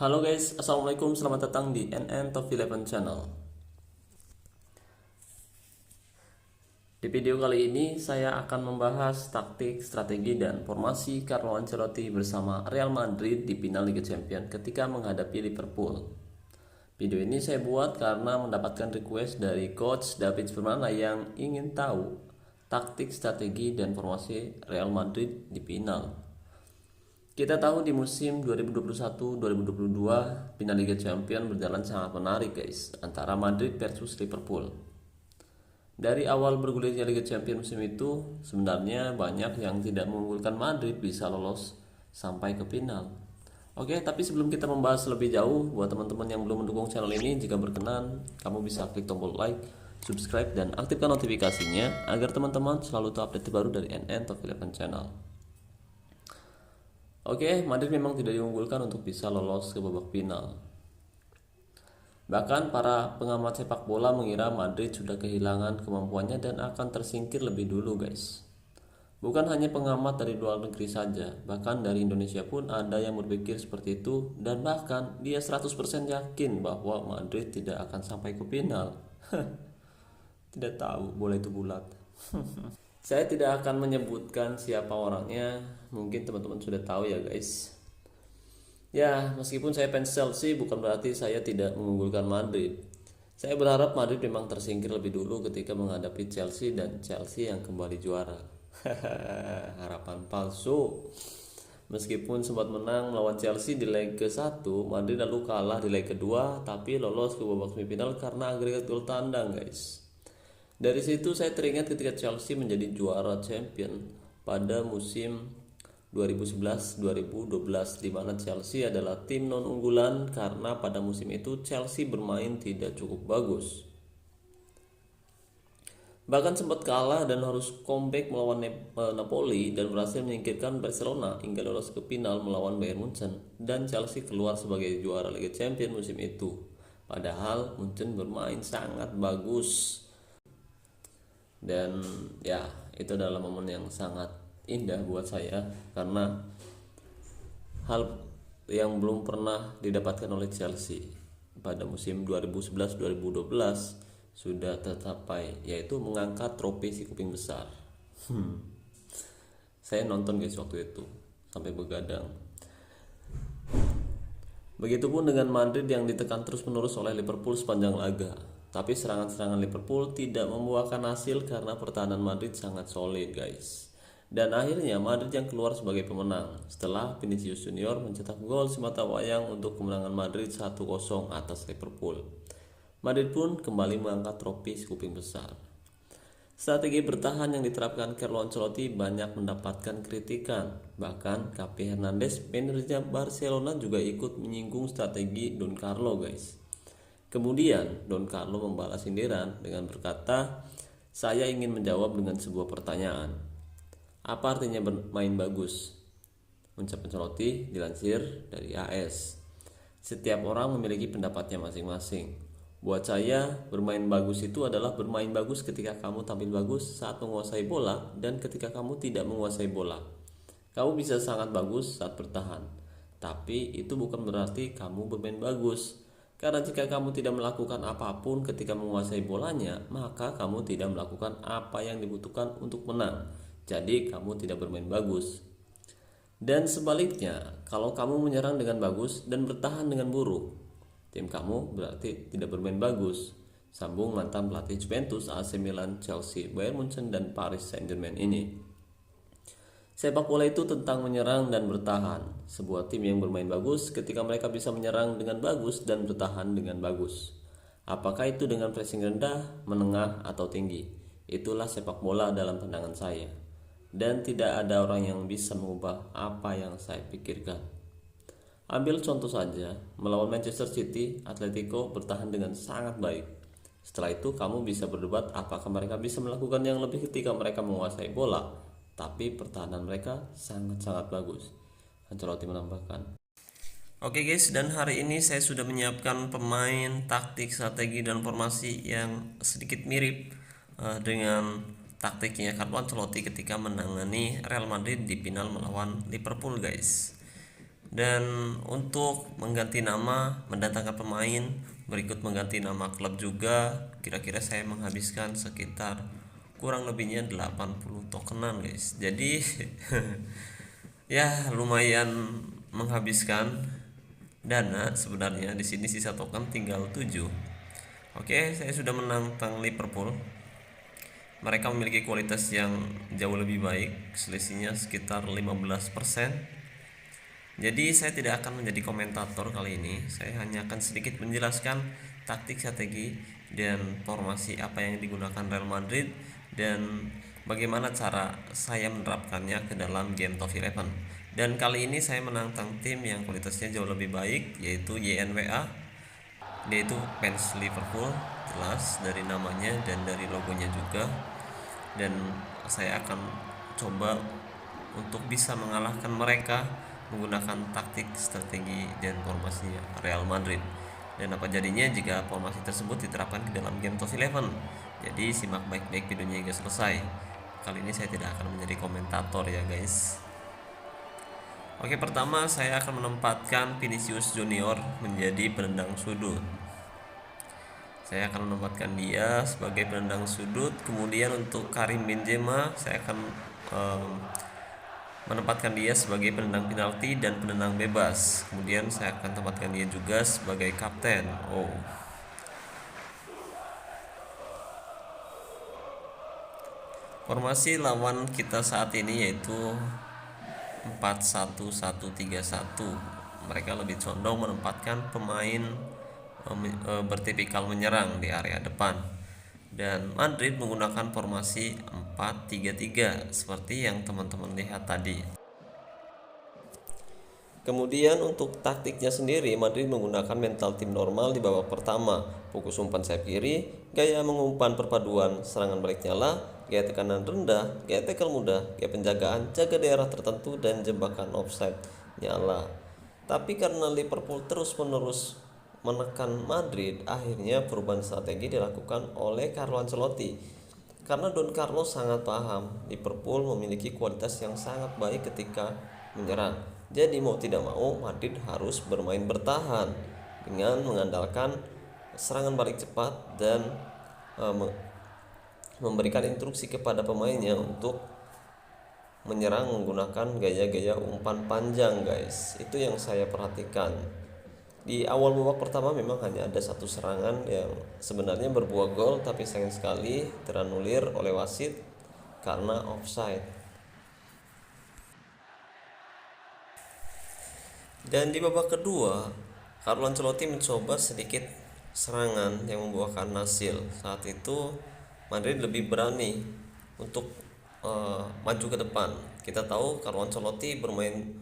Halo guys, assalamualaikum, selamat datang di NN Top 11 Channel. Di video kali ini saya akan membahas taktik, strategi, dan formasi Carlo Ancelotti bersama Real Madrid di final Liga Champions ketika menghadapi Liverpool. Video ini saya buat karena mendapatkan request dari Coach David Firmana yang ingin tahu taktik, strategi, dan formasi Real Madrid di final. Kita tahu di musim 2021-2022 final Liga Champions berjalan sangat menarik guys, antara Madrid versus Liverpool. Dari awal bergulirnya Liga Champions musim itu, sebenarnya banyak yang tidak mengunggulkan Madrid bisa lolos sampai ke final. Oke, tapi sebelum kita membahas lebih jauh, buat teman-teman yang belum mendukung channel ini, jika berkenan, kamu bisa klik tombol like, subscribe, dan aktifkan notifikasinya agar teman-teman selalu tahu update terbaru dari NN Top 11 Channel. Oke, Madrid memang tidak diunggulkan untuk bisa lolos ke babak final. Bahkan para pengamat sepak bola mengira Madrid sudah kehilangan kemampuannya dan akan tersingkir lebih dulu guys. Bukan hanya pengamat dari luar negeri saja, bahkan dari Indonesia pun ada yang berpikir seperti itu, dan bahkan dia 100% yakin bahwa Madrid tidak akan sampai ke final. Tidak tahu, bola itu bulat. Saya tidak akan menyebutkan siapa orangnya, mungkin teman-teman sudah tahu ya guys. Ya, meskipun saya fans Chelsea bukan berarti saya tidak mengunggulkan Madrid. Saya berharap Madrid memang tersingkir lebih dulu ketika menghadapi Chelsea dan Chelsea yang kembali juara. Harapan palsu. Meskipun sempat menang melawan Chelsea di leg ke-1, Madrid lalu kalah di leg kedua tapi lolos ke babak semifinal karena agregat gol tandang guys. Dari situ saya teringat ketika Chelsea menjadi juara champion pada musim 2011-2012 di mana Chelsea adalah tim non unggulan karena pada musim itu Chelsea bermain tidak cukup bagus. Bahkan sempat kalah dan harus comeback melawan Napoli dan berhasil menyingkirkan Barcelona hingga lolos ke final melawan Bayern Munchen, dan Chelsea keluar sebagai juara Liga Champions musim itu. Padahal Munchen bermain sangat bagus. Dan ya, itu adalah momen yang sangat indah buat saya karena hal yang belum pernah didapatkan oleh Chelsea pada musim 2011-2012 sudah tercapai, yaitu mengangkat trofi si kuping besar. Saya nonton guys waktu itu sampai begadang. Begitupun dengan Madrid yang ditekan terus-menerus oleh Liverpool sepanjang laga. Tapi serangan-serangan Liverpool tidak membuahkan hasil karena pertahanan Madrid sangat solid guys. Dan akhirnya Madrid yang keluar sebagai pemenang setelah Vinicius Junior mencetak gol semata wayang untuk kemenangan Madrid 1-0 atas Liverpool. Madrid pun kembali mengangkat trofi kuping besar. Strategi bertahan yang diterapkan Carlo Ancelotti banyak mendapatkan kritikan. Bahkan Xavi Hernandez, manajernya Barcelona, juga ikut menyinggung strategi Don Carlo guys. Kemudian Don Carlo membalas sindiran dengan berkata, "Saya ingin menjawab dengan sebuah pertanyaan. Apa artinya bermain bagus?" Ucap Ancelotti dilansir dari AS. "Setiap orang memiliki pendapatnya masing-masing. Buat saya, bermain bagus itu adalah bermain bagus ketika kamu tampil bagus saat menguasai bola dan ketika kamu tidak menguasai bola. Kamu bisa sangat bagus saat bertahan, tapi itu bukan berarti kamu bermain bagus. Karena jika kamu tidak melakukan apapun ketika menguasai bolanya, maka kamu tidak melakukan apa yang dibutuhkan untuk menang. Jadi kamu tidak bermain bagus. Dan sebaliknya, kalau kamu menyerang dengan bagus dan bertahan dengan buruk, tim kamu berarti tidak bermain bagus." Sambung mantan pelatih Juventus, AC Milan, Chelsea, Bayern Munchen, dan Paris Saint-Germain ini. Sepak bola itu tentang menyerang dan bertahan. Sebuah tim yang bermain bagus ketika mereka bisa menyerang dengan bagus dan bertahan dengan bagus. Apakah itu dengan pressing rendah, menengah, atau tinggi? Itulah sepak bola dalam pandangan saya. Dan tidak ada orang yang bisa mengubah apa yang saya pikirkan. Ambil contoh saja, melawan Manchester City, Atletico bertahan dengan sangat baik. Setelah itu kamu bisa berdebat apakah mereka bisa melakukan yang lebih ketika mereka menguasai bola. Tapi pertahanan mereka sangat-sangat bagus, Ancelotti menambahkan. Oke guys, dan hari ini saya sudah menyiapkan pemain, taktik, strategi, dan formasi yang sedikit mirip dengan taktiknya Carlo Ancelotti ketika menangani Real Madrid di final melawan Liverpool guys. Dan untuk mengganti nama, mendatangkan pemain, berikut mengganti nama klub juga, kira-kira saya menghabiskan sekitar kurang lebihnya 80 tokenan guys. Jadi ya lumayan menghabiskan dana sebenarnya. Di sini sisa token tinggal 7. Oke, saya sudah menantang Liverpool. Mereka memiliki kualitas yang jauh lebih baik, selisihnya sekitar 15%. Jadi saya tidak akan menjadi komentator kali ini. Saya hanya akan sedikit menjelaskan taktik, strategi, dan formasi apa yang digunakan Real Madrid dan bagaimana cara saya menerapkannya ke dalam game Top 11. Dan kali ini saya menantang tim yang kualitasnya jauh lebih baik, yaitu YNWA. Dia itu fans Liverpool, jelas dari namanya dan dari logonya juga. Dan saya akan coba untuk bisa mengalahkan mereka menggunakan taktik, strategi, dan formasinya Real Madrid. Dan apa jadinya jika formasi tersebut diterapkan di dalam game Top 11. Jadi simak baik-baik videonya hingga selesai. Kali ini saya tidak akan menjadi komentator ya guys. Oke, pertama saya akan menempatkan Vinicius Junior menjadi penendang sudut. Saya akan menempatkan dia sebagai penendang sudut. Kemudian untuk Karim Benzema saya akan menempatkan dia sebagai penendang penalti dan penendang bebas. Kemudian saya akan tempatkan dia juga sebagai kapten. Formasi lawan kita saat ini yaitu 4-1-1-3-1. Mereka lebih condong menempatkan pemain bertipikal menyerang di area depan. Dan Madrid menggunakan formasi 4-3-3 seperti yang teman-teman lihat tadi. Kemudian untuk taktiknya sendiri, Madrid menggunakan mental tim normal di babak pertama, fokus umpan sayap kiri, gaya mengumpan perpaduan serangan balik nyala, gaya tekanan rendah, gaya tackle mudah, gaya penjagaan, jaga daerah tertentu, dan jebakan offside nyala. Tapi karena Liverpool terus-menerus menekan Madrid, akhirnya perubahan strategi dilakukan oleh Carlo Ancelotti. Karena Don Carlo sangat paham Liverpool memiliki kualitas yang sangat baik ketika menyerang. Jadi mau tidak mau Madrid harus bermain bertahan dengan mengandalkan serangan balik cepat dan memberikan instruksi kepada pemainnya untuk menyerang menggunakan gaya-gaya umpan panjang guys. Itu yang saya perhatikan. Di awal babak pertama memang hanya ada satu serangan yang sebenarnya berbuah gol, tapi sayang sekali teranulir oleh wasit karena offside. Dan di babak kedua, Carlo Ancelotti mencoba sedikit serangan yang membuahkan hasil. Saat itu Madrid lebih berani untuk maju ke depan. Kita tahu Carlo Ancelotti bermain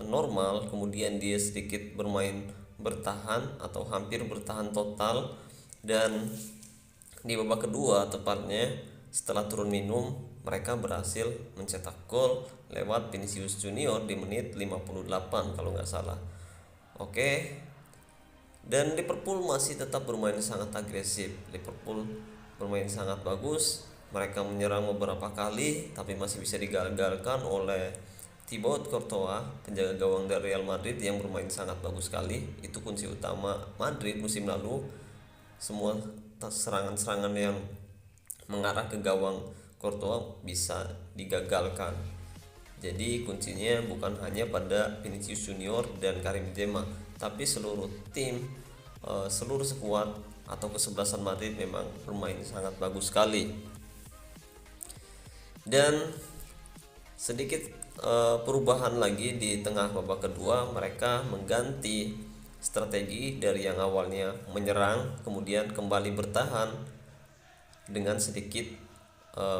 normal, kemudian dia sedikit bermain bertahan atau hampir bertahan total. Dan di babak kedua tepatnya setelah turun minum, mereka berhasil mencetak gol lewat Vinicius Junior di menit 58 kalau nggak salah. Oke. Dan Liverpool masih tetap bermain sangat agresif. Liverpool bermain sangat bagus. Mereka menyerang beberapa kali tapi masih bisa digagalkan oleh Thibaut Courtois, penjaga gawang dari Real Madrid yang bermain sangat bagus sekali. Itu kunci utama Madrid musim lalu. Semua serangan-serangan yang mengarah ke gawang Courtois bisa digagalkan. Jadi kuncinya bukan hanya pada Vinicius Junior dan Karim Benzema, tapi seluruh tim, seluruh skuad atau kesebelasan Madrid memang bermain sangat bagus sekali. Dan sedikit perubahan lagi di tengah babak kedua, mereka mengganti strategi dari yang awalnya menyerang kemudian kembali bertahan dengan sedikit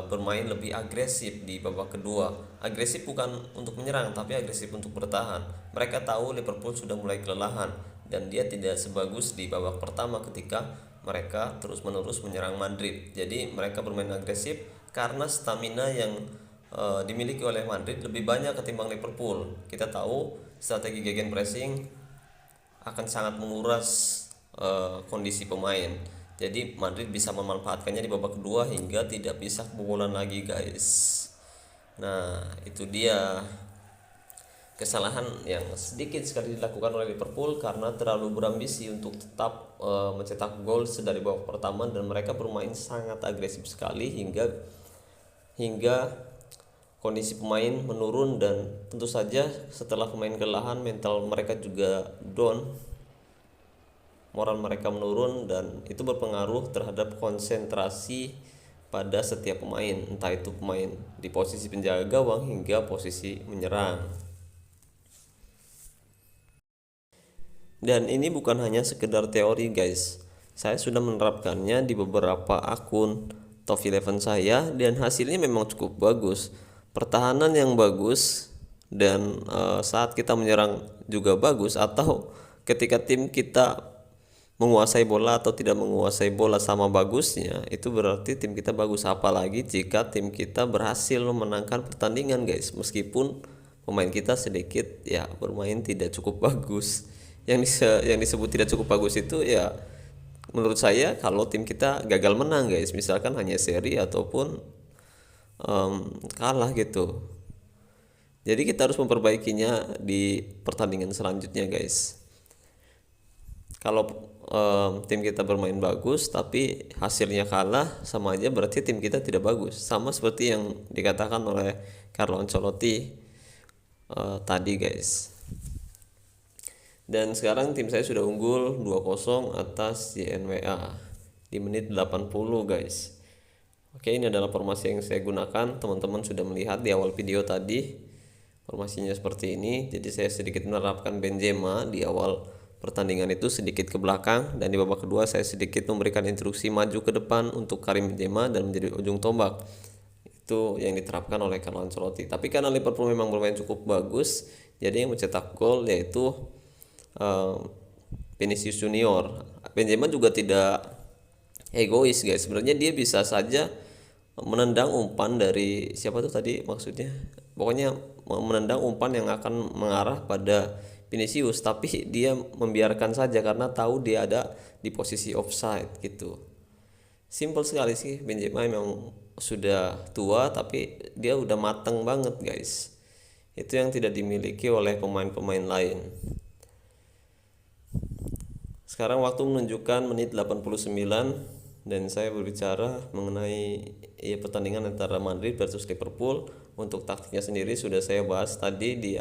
bermain lebih agresif di babak kedua. Agresif bukan untuk menyerang tapi agresif untuk bertahan. Mereka tahu Liverpool sudah mulai kelelahan dan dia tidak sebagus di babak pertama ketika mereka terus-menerus menyerang Madrid. Jadi mereka bermain agresif karena stamina yang dimiliki oleh Madrid lebih banyak ketimbang Liverpool. Kita tahu strategi gegen pressing akan sangat menguras kondisi pemain. Jadi Madrid bisa memanfaatkannya di babak kedua hingga tidak bisa kebobolan lagi guys. Nah itu dia. kesalahan yang sedikit sekali dilakukan oleh Liverpool karena terlalu berambisi untuk tetap mencetak gol sedari babak pertama, dan mereka bermain sangat agresif sekali hingga kondisi pemain menurun, dan tentu saja setelah pemain kelelahan mental mereka juga down, moral mereka menurun, dan itu berpengaruh terhadap konsentrasi pada setiap pemain, entah itu pemain di posisi penjaga gawang hingga posisi menyerang. Dan ini bukan hanya sekedar teori guys, saya sudah menerapkannya di beberapa akun top 11 saya dan hasilnya memang cukup bagus. Pertahanan yang bagus, dan saat kita menyerang juga bagus, atau ketika tim kita menguasai bola atau tidak menguasai bola sama bagusnya, itu berarti tim kita bagus. Apalagi jika tim kita berhasil memenangkan pertandingan guys, meskipun pemain kita sedikit ya bermain tidak cukup bagus. Yang disebut tidak cukup bagus itu ya menurut saya kalau tim kita gagal menang guys, misalkan hanya seri ataupun kalah gitu. Jadi kita harus memperbaikinya di pertandingan selanjutnya guys. Kalau tim kita bermain bagus tapi hasilnya kalah, sama aja berarti tim kita tidak bagus. Sama seperti yang dikatakan oleh Carlo Ancelotti tadi guys. Dan sekarang tim saya sudah unggul 2-0 atas JNWA di menit 80 guys. Oke, ini adalah formasi yang saya gunakan. Teman-teman sudah melihat di awal video tadi formasinya seperti ini. Jadi saya sedikit menerapkan Benzema di awal pertandingan itu sedikit ke belakang, dan di babak kedua saya sedikit memberikan instruksi maju ke depan untuk Karim Benzema dan menjadi ujung tombak. Itu yang diterapkan oleh Carlo Ancelotti. Tapi karena Liverpool memang bermain cukup bagus, jadi yang mencetak gol yaitu Vinicius Junior. Benzema juga tidak egois guys. Sebenarnya dia bisa saja menendang umpan dari siapa tuh tadi maksudnya. Pokoknya menendang umpan yang akan mengarah pada Vinicius, tapi dia membiarkan saja karena tahu dia ada di posisi offside gitu. Simple sekali sih, Benzema memang sudah tua tapi dia udah mateng banget guys. Itu yang tidak dimiliki oleh pemain-pemain lain. Sekarang waktu menunjukkan menit 89 dan saya berbicara mengenai pertandingan antara Madrid versus Liverpool. Untuk taktiknya sendiri sudah saya bahas tadi di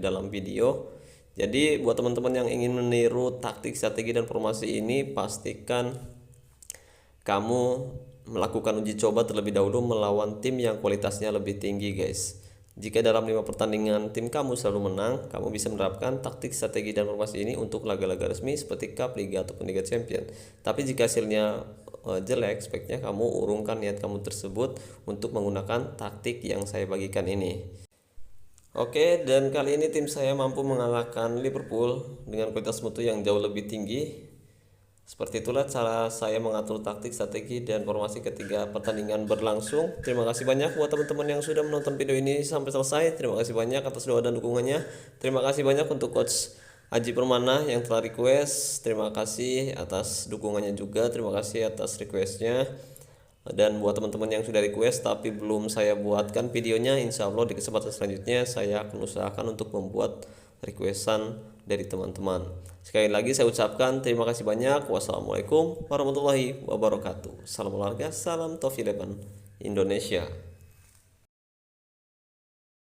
dalam video. Jadi buat teman-teman yang ingin meniru taktik, strategi dan formasi ini, pastikan kamu melakukan uji coba terlebih dahulu melawan tim yang kualitasnya lebih tinggi guys. Jika dalam 5 pertandingan tim kamu selalu menang, kamu bisa menerapkan taktik, strategi, dan formasi ini untuk laga-laga resmi seperti Cup, Liga, ataupun Liga Champion. Tapi jika hasilnya jelek, sebaiknya kamu urungkan niat kamu tersebut untuk menggunakan taktik yang saya bagikan ini. Oke, dan kali ini tim saya mampu mengalahkan Liverpool dengan kualitas mutu yang jauh lebih tinggi. Seperti itulah cara saya mengatur taktik, strategi, dan formasi ketika pertandingan berlangsung. Terima kasih banyak buat teman-teman yang sudah menonton video ini sampai selesai. Terima kasih banyak atas doa dan dukungannya. Terima kasih banyak untuk Coach Aji Permana yang telah request. Terima kasih atas dukungannya juga. Terima kasih atas requestnya. Dan buat teman-teman yang sudah request tapi belum saya buatkan videonya, insya Allah di kesempatan selanjutnya saya akan usahakan untuk membuat requestan dari teman-teman. Sekali lagi saya ucapkan terima kasih banyak. Wassalamualaikum warahmatullahi wabarakatuh. Salam olahraga, salam Top 11 Indonesia.